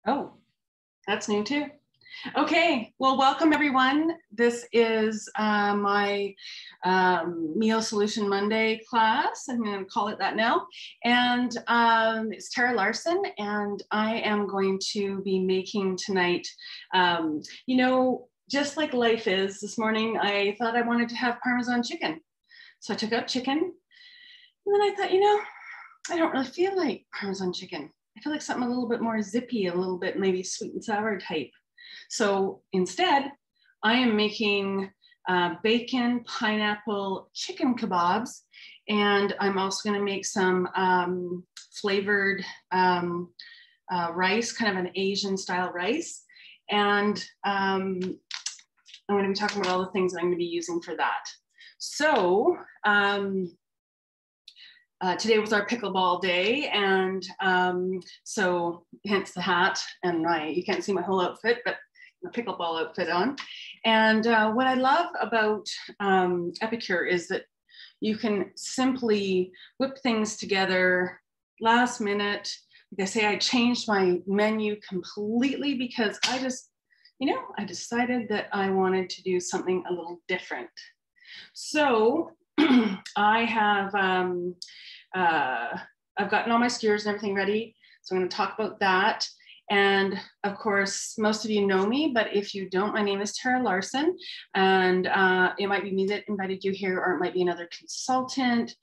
Oh, that's new too. Okay, well, welcome everyone. This is my Meal Solution Monday class. I'm going to call it that now. And it's Tara Larson, and I am going to be making tonight, just like life is, this morning I thought I wanted to have Parmesan chicken. So I took out chicken, and then I thought, I don't really feel like Parmesan chicken. I feel like something a little bit more zippy, a little bit maybe sweet and sour type. So instead, I am making bacon, pineapple, chicken kebabs, and I'm also going to make some flavored rice, kind of an Asian style rice. And I'm going to be talking about all the things that I'm going to be using for that. So today was our pickleball day, and so hence the hat, and you can't see my whole outfit, but my pickleball outfit on. And what I love about Epicure is that you can simply whip things together last minute. Like I say, I changed my menu completely because I just, I decided that I wanted to do something a little different. So I have, I've gotten all my skewers and everything ready. So I'm going to talk about that. And of course, most of you know me, but if you don't, my name is Tara Larson, and it might be me that invited you here, or it might be another consultant,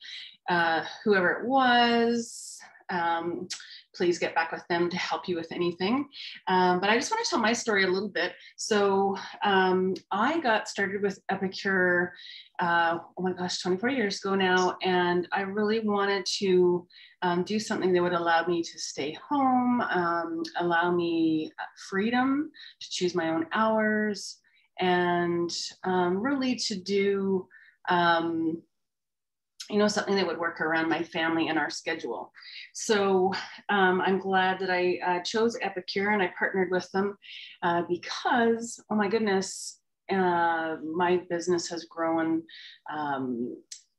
whoever it was. Please get back with them to help you with anything. But I just want to tell my story a little bit. So I got started with Epicure, oh my gosh, 24 years ago now. And I really wanted to do something that would allow me to stay home, allow me freedom to choose my own hours, and really to do something that would work around my family and our schedule. So I'm glad that I chose Epicure and I partnered with them because, oh my goodness, my business has grown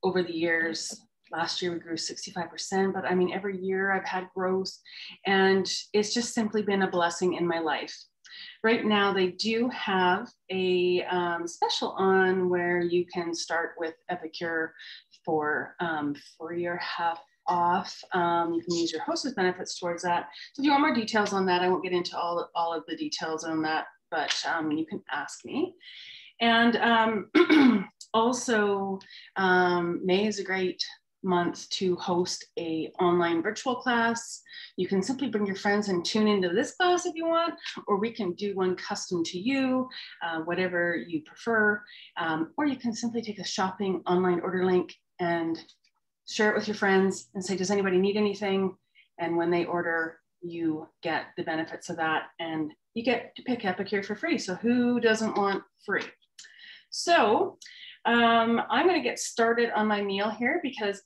over the years. Last year we grew 65%, but I mean, every year I've had growth, and it's just simply been a blessing in my life. Right now, they do have a special on where you can start with Epicure for free or half off. You can use your hostess benefits towards that. So if you want more details on that, I won't get into all of the details on that, but you can ask me. And also, May is a great month to host a online virtual class. You can simply bring your friends and tune into this class if you want, or we can do one custom to you, whatever you prefer. Or you can simply take a shopping online order link and share it with your friends and say, does anybody need anything? And when they order, you get the benefits of that, and you get to pick Epicure for free. So who doesn't want free? So I'm going to get started on my meal here because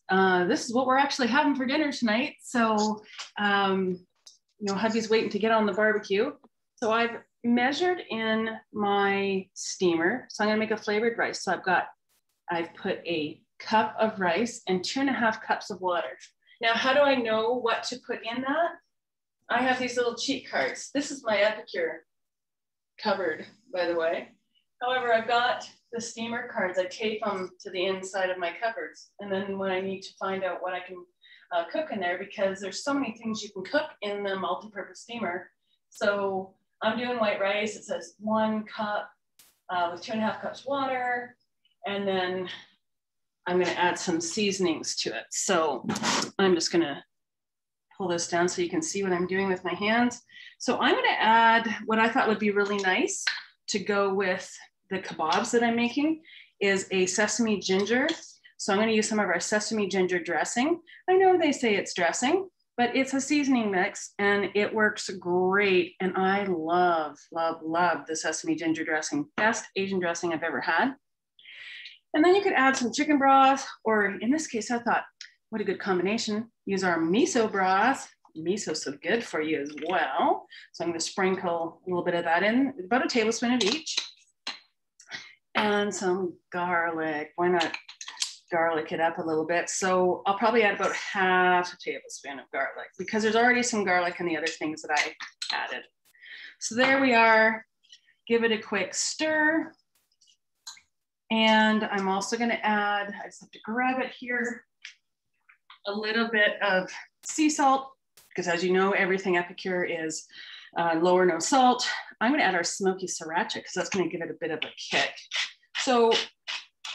this is what we're actually having for dinner tonight. So, hubby's waiting to get on the barbecue. So I've measured in my steamer. So I'm going to make a flavored rice. So I've put a cup of rice and 2.5 cups of water. Now, how do I know what to put in that? I have these little cheat cards. This is my Epicure cupboard, by the way. However, I've got the steamer cards. I tape them to the inside of my cupboards. And then when I need to find out what I can cook in there, because there's so many things you can cook in the multi-purpose steamer. So I'm doing white rice. It says 1 cup with 2.5 cups water. And then I'm going to add some seasonings to it. So I'm just going to pull this down so you can see what I'm doing with my hands. So I'm going to add what I thought would be really nice to go with the kebabs that I'm making is a sesame ginger. So I'm going to use some of our sesame ginger dressing. I know they say it's dressing, but it's a seasoning mix and it works great. And I love, love, love the sesame ginger dressing. Best Asian dressing I've ever had. And then you could add some chicken broth, or in this case, I thought, what a good combination. Use our miso broth. Miso is so good for you as well. So I'm going to sprinkle a little bit of that in, about a tablespoon of each. And some garlic. Why not garlic it up a little bit? So I'll probably add about half a tablespoon of garlic because there's already some garlic in the other things that I added. So there we are. Give it a quick stir. And I'm also going to add, I just have to grab it here, a little bit of sea salt, because as you know, everything Epicure is low or no salt. I'm going to add our smoky sriracha because that's going to give it a bit of a kick. So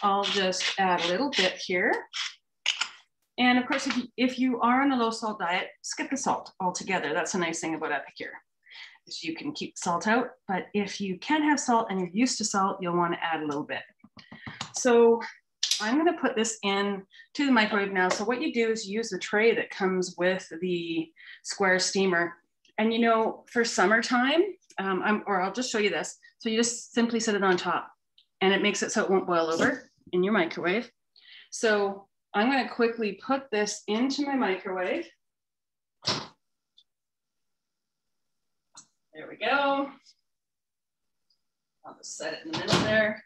I'll just add a little bit here. And of course, if you are on a low salt diet, skip the salt altogether. That's a nice thing about Epicure, is you can keep salt out. But if you can't have salt and you're used to salt, you'll want to add a little bit. So I'm going to put this in to the microwave now. So what you do is you use the tray that comes with the square steamer. And you know, for summertime, or I'll just show you this. So you just simply set it on top and it makes it so it won't boil over in your microwave. So I'm going to quickly put this into my microwave. There we go. I'll just set it in the middle there.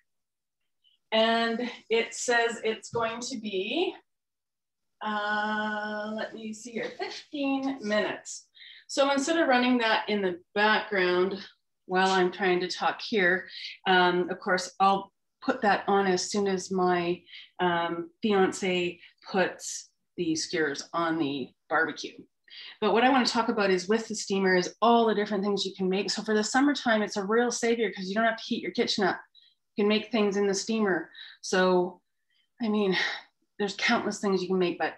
And it says it's going to be, let me see here, 15 minutes. So instead of running that in the background while I'm trying to talk here, of course, I'll put that on as soon as my fiance puts the skewers on the barbecue. But what I want to talk about is with the steamer is all the different things you can make. So for the summertime, it's a real savior because you don't have to heat your kitchen up. You can make things in the steamer. So, I mean, there's countless things you can make, but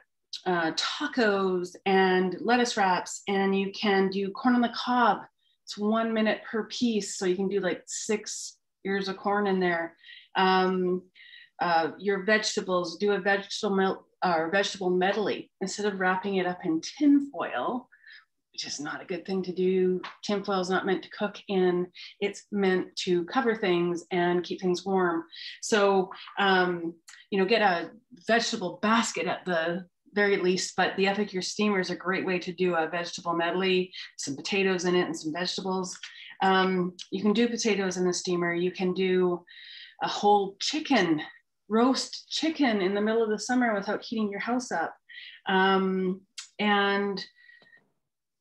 tacos and lettuce wraps, and you can do corn on the cob. It's 1 minute per piece. So you can do like 6 ears of corn in there. Your vegetables, do a vegetable medley instead of wrapping it up in tin foil, which is not a good thing to do. Tin foil is not meant to cook in. It's meant to cover things and keep things warm. So, you know, get a vegetable basket at the very least, but the Epicure steamer is a great way to do a vegetable medley, some potatoes in it and some vegetables. You can do potatoes in the steamer. You can do a whole chicken, roast chicken in the middle of the summer without heating your house up. And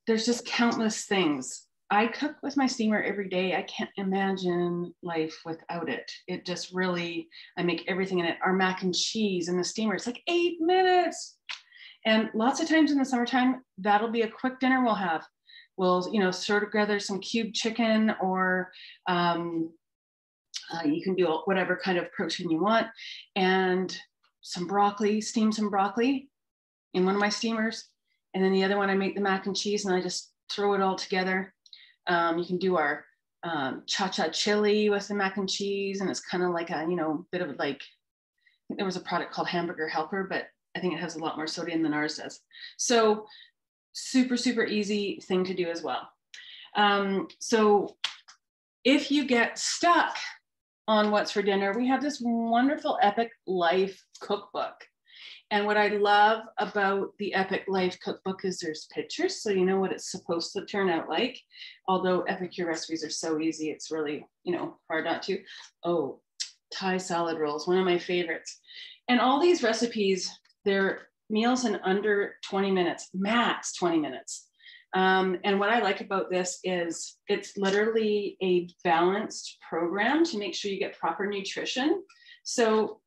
there's just countless things. I cook with my steamer every day. I can't imagine life without it. It just really, I make everything in it. Our mac and cheese in the steamer, it's like 8 minutes. And lots of times in the summertime, that'll be a quick dinner we'll have. We'll, you know, sort of together some cubed chicken, or you can do whatever kind of protein you want, and some broccoli, steam some broccoli in one of my steamers. And then the other one, I make the mac and cheese and I just throw it all together. You can do our cha-cha chili with the mac and cheese. And it's kind of like a, you know, bit of like, I think there was a product called Hamburger Helper, but I think it has a lot more sodium than ours does. So super, super easy thing to do as well. So if you get stuck on what's for dinner, we have this wonderful Epic Life cookbook. And what I love about the Epic Life cookbook is there's pictures, so you know what it's supposed to turn out like. Although Epicure recipes are so easy, it's really, you know, hard not to. Oh, Thai salad rolls, one of my favorites. And all these recipes, they're meals in under 20 minutes, max 20 minutes. And what I like about this is it's literally a balanced program to make sure you get proper nutrition. So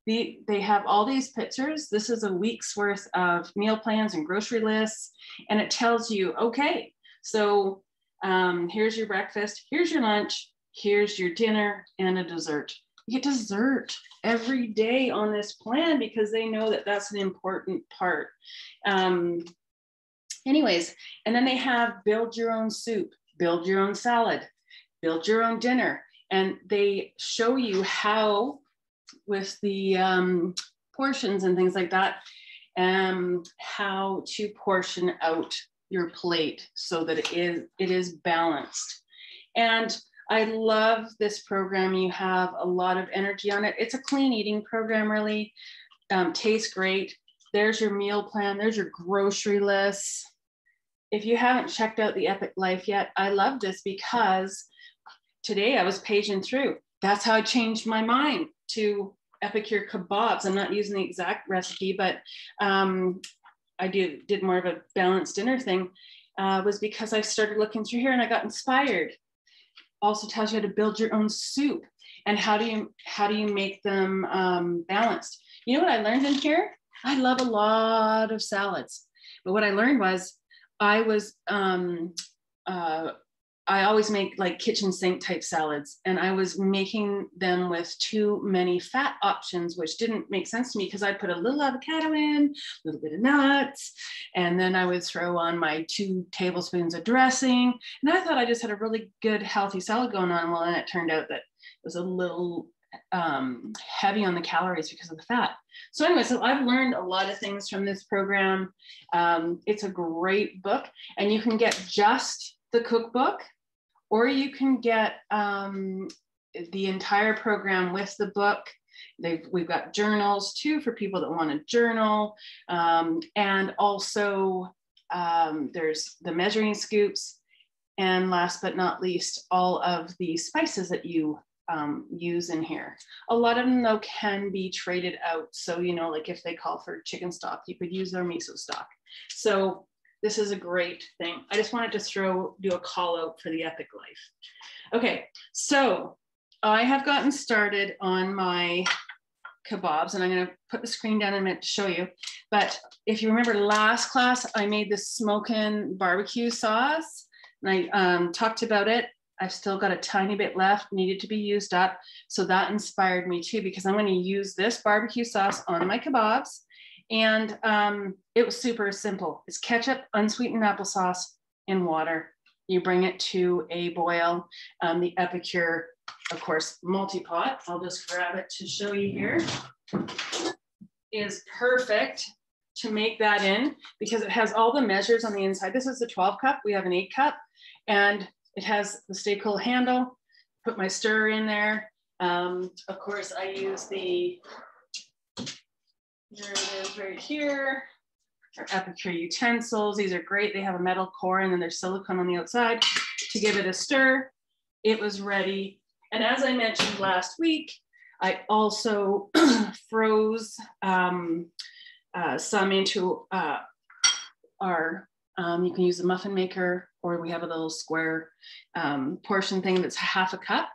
they have all these pictures. This is a week's worth of meal plans and grocery lists. And it tells you, okay, so here's your breakfast, here's your lunch, here's your dinner and a dessert. You get dessert every day on this plan because they know that that's an important part. Anyways, and then they have build your own soup, build your own salad, build your own dinner. And they show you how, with the portions and things like that, how to portion out your plate so that it is balanced. And I love this program. You have a lot of energy on it. It's a clean eating program, really. Tastes great. There's your meal plan. There's your grocery lists. If you haven't checked out the Epic Life yet, I love this because today I was paging through. That's how I changed my mind to Epicure Kebabs. I'm not using the exact recipe, but I did more of a balanced dinner thing. was because I started looking through here and I got inspired. Also tells you how to build your own soup and how do you make them balanced. You know what I learned in here? I love a lot of salads, but what I learned was I always make like kitchen sink type salads, and I was making them with too many fat options, which didn't make sense to me because I'd put a little avocado in, a little bit of nuts, and then I would throw on my 2 tablespoons of dressing. And I thought I just had a really good, healthy salad going on. Well, then it turned out that it was a little heavy on the calories because of the fat. So anyway, so I've learned a lot of things from this program. It's a great book, and you can get just the cookbook, or you can get the entire program with the book. We've got journals too for people that want to journal. And also there's the measuring scoops. And last but not least, all of the spices that you use in here. A lot of them though can be traded out. So, you know, like if they call for chicken stock, you could use their miso stock. So this is a great thing. I just wanted to do a call out for the Epic Life. Okay, so I have gotten started on my kebabs, and I'm gonna put the screen down in a minute to show you. But if you remember last class, I made this smoking barbecue sauce, and I talked about it. I've still got a tiny bit left, needed to be used up. So that inspired me too, because I'm gonna use this barbecue sauce on my kebabs. And it was super simple. It's ketchup, unsweetened applesauce, in water. You bring it to a boil. The Epicure, of course, multi-pot. I'll just grab it to show you here. Is perfect to make that in because it has all the measures on the inside. This is the 12 cup. We have an 8 cup, and it has the stay cool handle. Put my stirrer in there. Of course, I use the, here it is right here, our Epicure utensils. These are great. They have a metal core and then there's silicone on the outside to give it a stir. It was ready. And as I mentioned last week, I also froze some into our, you can use a muffin maker, or we have a little square portion thing that's 1/2 cup,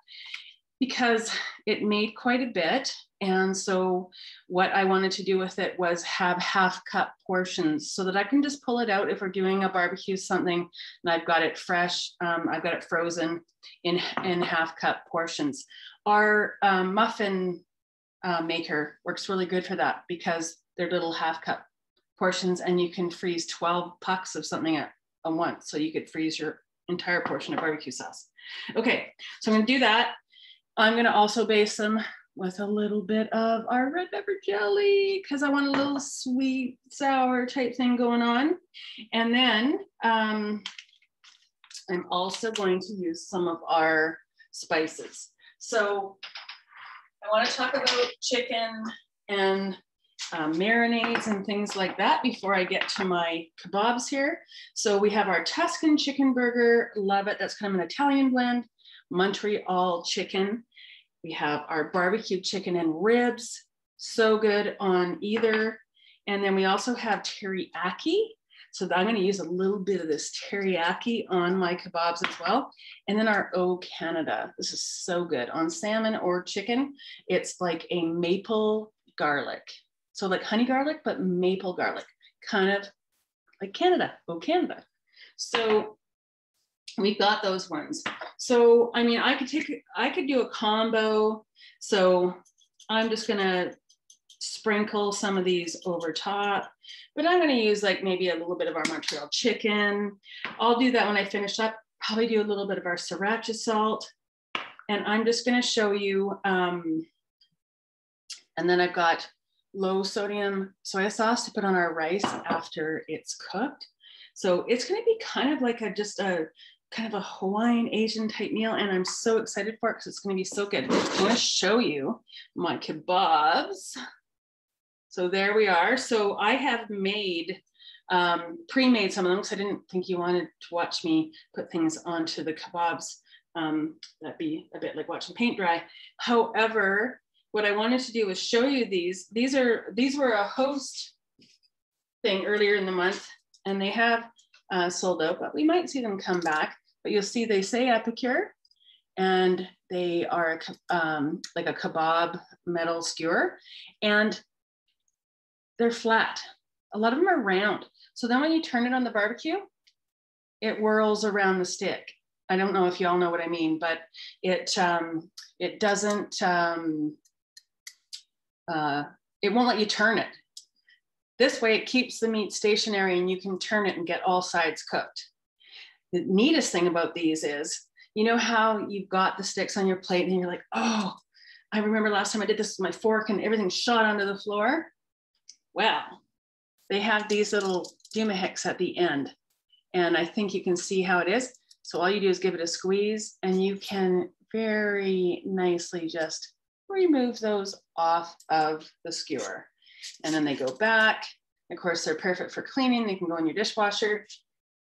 because it made quite a bit. And so what I wanted to do with it was have 1/2 cup portions so that I can just pull it out if we're doing a barbecue something and I've got it fresh. I've got it frozen in 1/2 cup portions. Our muffin maker works really good for that because they're little 1/2 cup portions, and you can freeze 12 pucks of something at once. So you could freeze your entire portion of barbecue sauce. Okay, so I'm gonna do that. I'm gonna also base them with a little bit of our red pepper jelly because I want a little sweet, sour type thing going on. And then I'm also going to use some of our spices. So I want to talk about chicken and marinades and things like that before I get to my kebabs here. So we have our Tuscan chicken burger, love it. That's kind of an Italian blend. Montreal chicken. We have our barbecue chicken and ribs, so good on either. And then we also have teriyaki. So I'm going to use a little bit of this teriyaki on my kebabs as well. And then our O Canada. This is so good on salmon or chicken. It's like a maple garlic. So like honey garlic, but maple garlic, kind of like Canada, O Canada. So we've got those ones. So, I mean, I could do a combo. So I'm just gonna sprinkle some of these over top, but I'm gonna use like maybe a little bit of our Montreal chicken. I'll do that when I finish up, probably do a little bit of our sriracha salt. And I'm just gonna show you, and then I've got low sodium soy sauce to put on our rice after it's cooked. So it's gonna be kind of like just a kind of a Hawaiian Asian type meal, and I'm so excited for it because it's going to be so good. I want to show you my kebabs. So there we are. So I have made pre-made some of them because I didn't think you wanted to watch me put things onto the kebabs. That'd be a bit like watching paint dry. However, what I wanted to do was show you these. These were a host thing earlier in the month, and they have sold out, but we might see them come back. But you'll see they say Epicure, and they are like a kebab metal skewer, and they're flat. A lot of them are round. So then when you turn it on the barbecue, it whirls around the stick. I don't know if y'all know what I mean, but it doesn't, it won't let you turn it. This way it keeps the meat stationary and you can turn it and get all sides cooked. The neatest thing about these is, you know how you've got the sticks on your plate and you're like, oh, I remember last time I did this with my fork and everything shot onto the floor. Well, they have these little dumahicks at the end. And I think you can see how it is. So all you do is give it a squeeze and you can very nicely just remove those off of the skewer. And then they go back. Of course, they're perfect for cleaning. They can go in your dishwasher.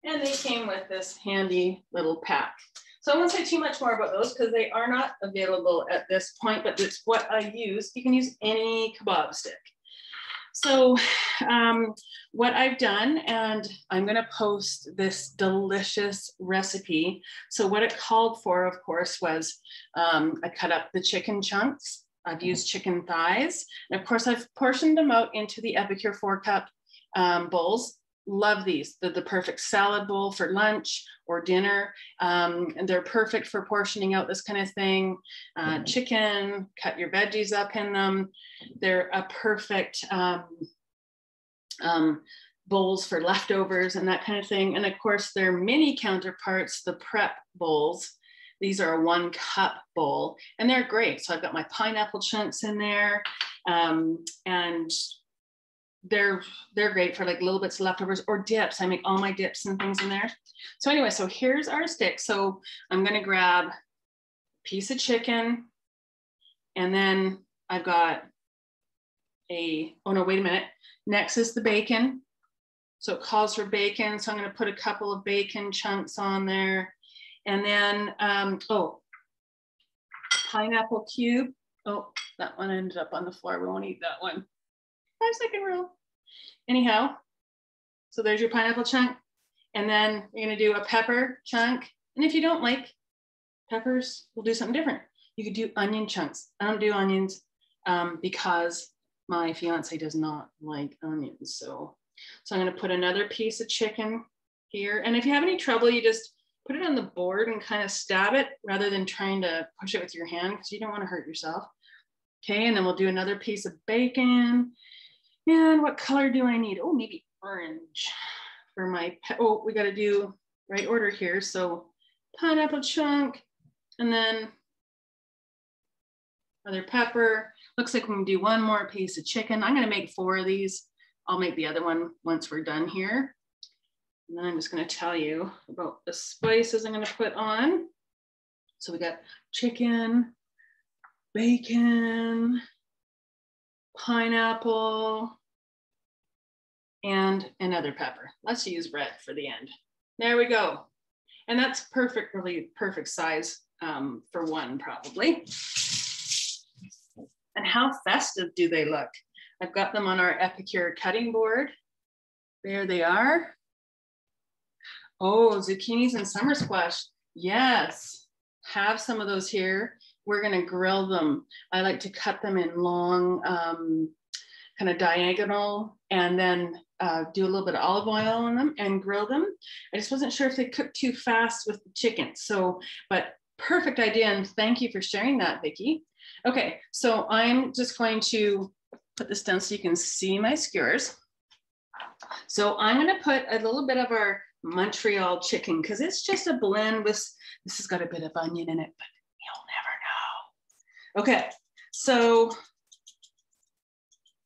And they came with this handy little pack. So I won't say too much more about those because they are not available at this point, but it's what I use. You can use any kebab stick. So what I've done, and I'm gonna post this delicious recipe. So what it called for, of course, was I cut up the chicken chunks. I've used chicken thighs. And of course, I've portioned them out into the Epicure 4-cup bowls. Love these. They're the perfect salad bowl for lunch or dinner. And they're perfect for portioning out this kind of thing. Chicken, cut your veggies up in them. They're a perfect bowls for leftovers and that kind of thing. And of course, their mini counterparts, the prep bowls. These are a 1-cup bowl and they're great. So I've got my pineapple chunks in there and they're great for like little bits of leftovers or dips. I make all my dips and things in there. So anyway, so here's our stick. So I'm gonna grab a piece of chicken and then I've got oh no, wait a minute. Next is the bacon. So it calls for bacon. So I'm gonna put a couple of bacon chunks on there. And then, pineapple cube. Oh, that one ended up on the floor. We won't eat that one. 5-second rule. Anyhow, so there's your pineapple chunk. And then you're gonna do a pepper chunk. And if you don't like peppers, we'll do something different. You could do onion chunks. I don't do onions because my fiance does not like onions. So I'm gonna put another piece of chicken here. And if you have any trouble, you just put it on the board and kind of stab it rather than trying to push it with your hand because you don't want to hurt yourself. Okay, and then we'll do another piece of bacon. And what color do I need? Oh, maybe orange for my, we got to do right order here. So pineapple chunk and then other pepper. Looks like we can do one more piece of chicken. I'm going to make 4 of these. I'll make the other one once we're done here. And then I'm just going to tell you about the spices I'm going to put on. So we got chicken, bacon, pineapple, and another pepper. Let's use red for the end. There we go. And that's perfect, really perfect size for one probably. And how festive do they look? I've got them on our Epicure cutting board. There they are. Oh, zucchinis and summer squash. Yes, have some of those here. We're gonna grill them. I like to cut them in long, kind of diagonal, and then do a little bit of olive oil on them and grill them. I just wasn't sure if they cooked too fast with the chicken. So, but perfect idea, and thank you for sharing that, Vicki. Okay, so I'm just going to put this down so you can see my skewers. So I'm gonna put a little bit of our Montreal chicken because it's just a blend with, this has got a bit of onion in it, but you'll never know. Okay, so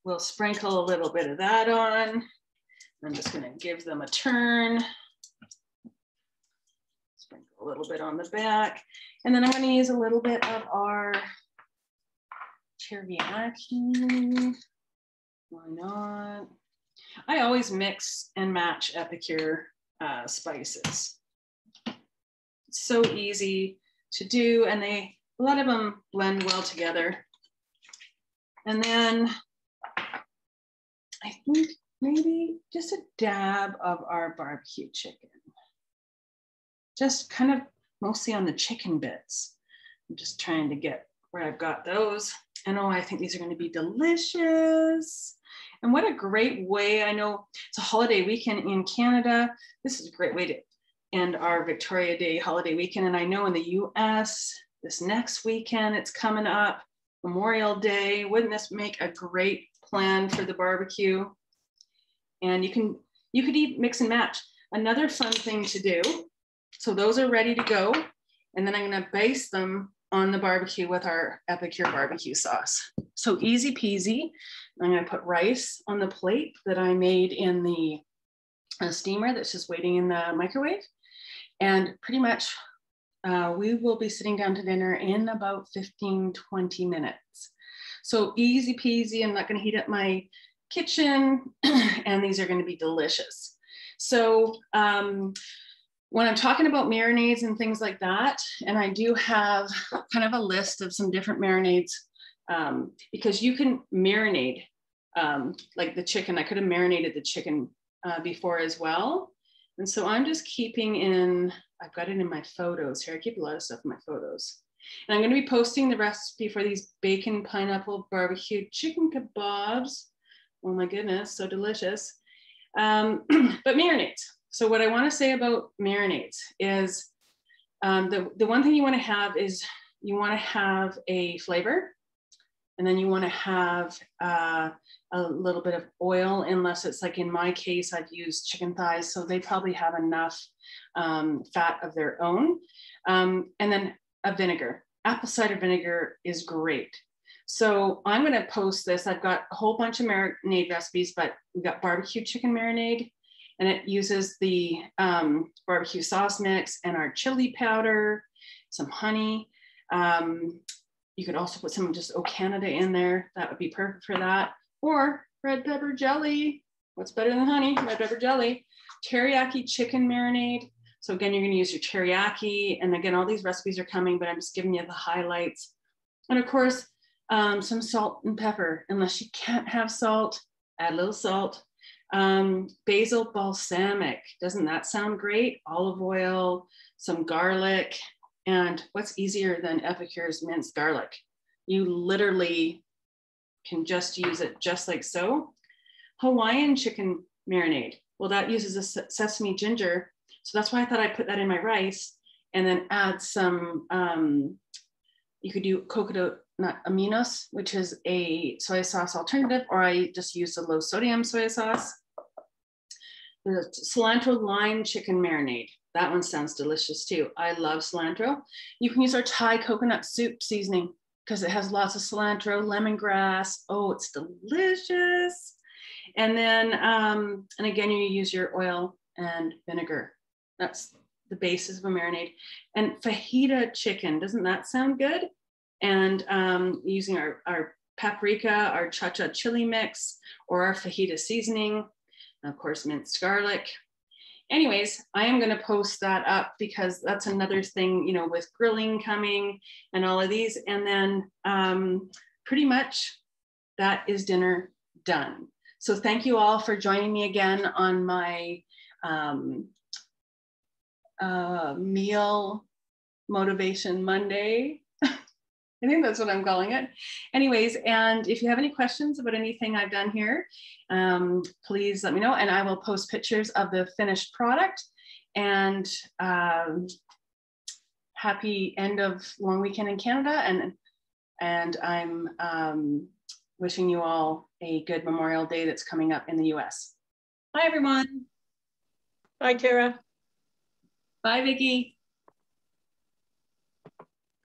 we'll sprinkle a little bit of that on. I'm just gonna give them a turn. Sprinkle a little bit on the back. And then I'm gonna use a little bit of our teriyaki. Why not? I always mix and match Epicure spices. It's so easy to do, and a lot of them blend well together. And then I think maybe just a dab of our barbecue chicken. Just kind of mostly on the chicken bits. I'm just trying to get where I've got those. And oh, I think these are going to be delicious. And what a great way. I know it's a holiday weekend in Canada. This is a great way to end our Victoria Day holiday weekend. And I know in the US, this next weekend, it's coming up, Memorial Day. Wouldn't this make a great plan for the barbecue? And you could eat, mix and match. Another fun thing to do. So those are ready to go. And then I'm going to baste them on the barbecue with our Epicure barbecue sauce. So easy peasy. I'm going to put rice on the plate that I made in the steamer that's just waiting in the microwave. And pretty much we will be sitting down to dinner in about 15-20 minutes. So easy peasy. I'm not going to heat up my kitchen, and these are going to be delicious. So when I'm talking about marinades and things like that, and I do have kind of a list of some different marinades, because you can marinate like the chicken. I could have marinated the chicken before as well. And so I'm just keeping in, I've got it in my photos here. I keep a lot of stuff in my photos. And I'm going to be posting the recipe for these bacon pineapple barbecue chicken kebabs. Oh my goodness, so delicious. But marinades. So what I want to say about marinades is the one thing you want to have is you want to have a flavor, and then you want to have a little bit of oil, unless it's like in my case, I've used chicken thighs, so they probably have enough fat of their own. And then a vinegar. Apple cider vinegar is great. So I'm going to post this. I've got a whole bunch of marinade recipes, but we've got barbecue chicken marinade, and it uses the barbecue sauce mix and our chili powder, some honey. You could also put some just O Canada in there. That would be perfect for that. Or red pepper jelly. What's better than honey? Red pepper jelly. Teriyaki chicken marinade. So again, you're going to use your teriyaki. And again, all these recipes are coming, but I'm just giving you the highlights. And of course, some salt and pepper. Unless you can't have salt, add a little salt. Basil balsamic. Doesn't that sound great? Olive oil, some garlic. And what's easier than Epicure's minced garlic? You literally can just use it just like so. Hawaiian chicken marinade. Well, that uses a sesame ginger. So that's why I thought I'd put that in my rice, and then add some, you could do coconut aminos, which is a soy sauce alternative, or I just use the low sodium soy sauce. The cilantro lime chicken marinade. That one sounds delicious too. I love cilantro. You can use our Thai coconut soup seasoning because it has lots of cilantro, lemongrass. Oh, it's delicious. And then, and again, you use your oil and vinegar. That's the basis of a marinade. And fajita chicken, doesn't that sound good? And using our paprika, our cha-cha chili mix, or our fajita seasoning, and of course, minced garlic. Anyways, I am going to post that up because that's another thing, you know, with grilling coming and all of these. And then pretty much that is dinner done. So thank you all for joining me again on my meal motivation Monday. I think that's what I'm calling it. Anyways, and if you have any questions about anything I've done here, please let me know, and I will post pictures of the finished product. And happy end of long weekend in Canada, and I'm wishing you all a good Memorial Day that's coming up in the US. Bye, everyone. Bye, Tara. Bye, Vicki.